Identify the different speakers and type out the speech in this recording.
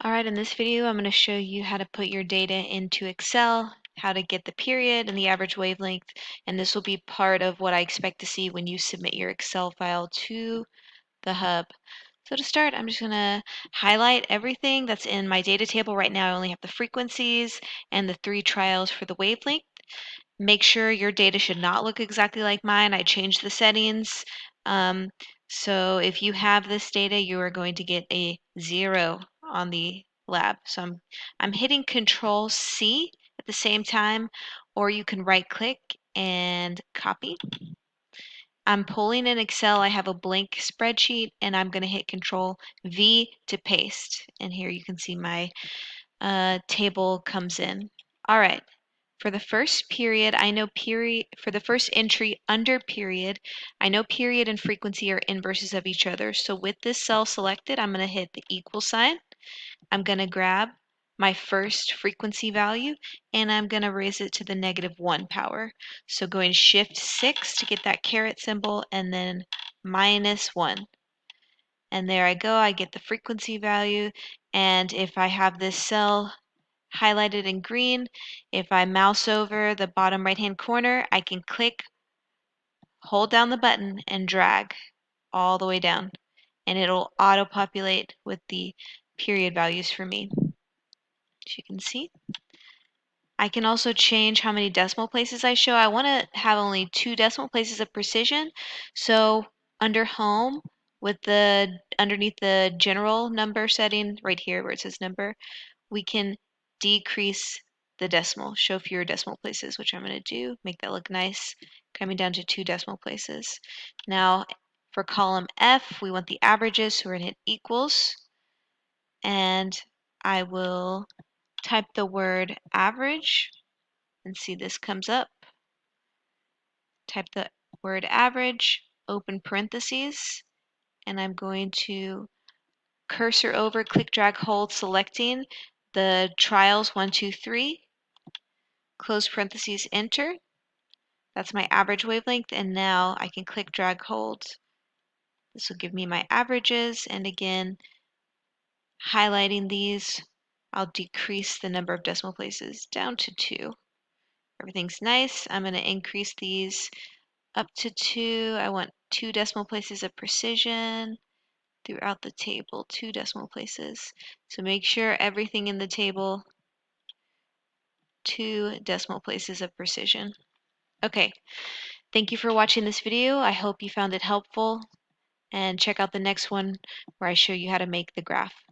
Speaker 1: Alright, in this video I'm going to show you how to put your data into Excel, how to get the period and the average wavelength, and this will be part of what I expect to see when you submit your Excel file to the hub. So to start, I'm just going to highlight everything that's in my data table. Right now I only have the frequencies and the 3 trials for the wavelength. Make sure your data should not look exactly like mine. I changed the settings. So if you have this data, you are going to get a 0 on the lab. So I'm hitting Control C at the same time, or you can right click and copy. I'm pulling in Excel. I have a blank spreadsheet and I'm going to hit Control V to paste. And here you can see my table comes in. All right. For the first period, I know period, for the first entry under period, I know period and frequency are inverses of each other. So with this cell selected, I'm going to hit the equal sign. I'm going to grab my first frequency value and I'm going to raise it to the -1 power. So going Shift 6 to get that caret symbol and then -1. And there I go, I get the frequency value. And if I have this cell highlighted in green, if I mouse over the bottom right hand corner, I can click, hold down the button and drag all the way down and it'll auto populate with the period values for me. As you can see, I can also change how many decimal places I show. I want to have only 2 decimal places of precision. So under home with the underneath the general number setting right here where it says number, we can decrease the decimal, show fewer decimal places, which I'm going to do, make that look nice, coming down to 2 decimal places. Now for column F, we want the averages, so we're going to hit equals, and I will type the word average and see this comes up. Type the word average, open parentheses, and I'm going to cursor over, click, drag, hold, selecting the trials 1, 2, 3, close parentheses, enter. That's my average wavelength, and now I can click, drag, hold. This will give me my averages, and again, highlighting these, I'll decrease the number of decimal places down to 2. Everything's nice. I'm going to increase these up to 2. I want 2 decimal places of precision throughout the table, 2 decimal places. So make sure everything in the table, 2 decimal places of precision. Okay, thank you for watching this video. I hope you found it helpful, and check out the next one where I show you how to make the graph.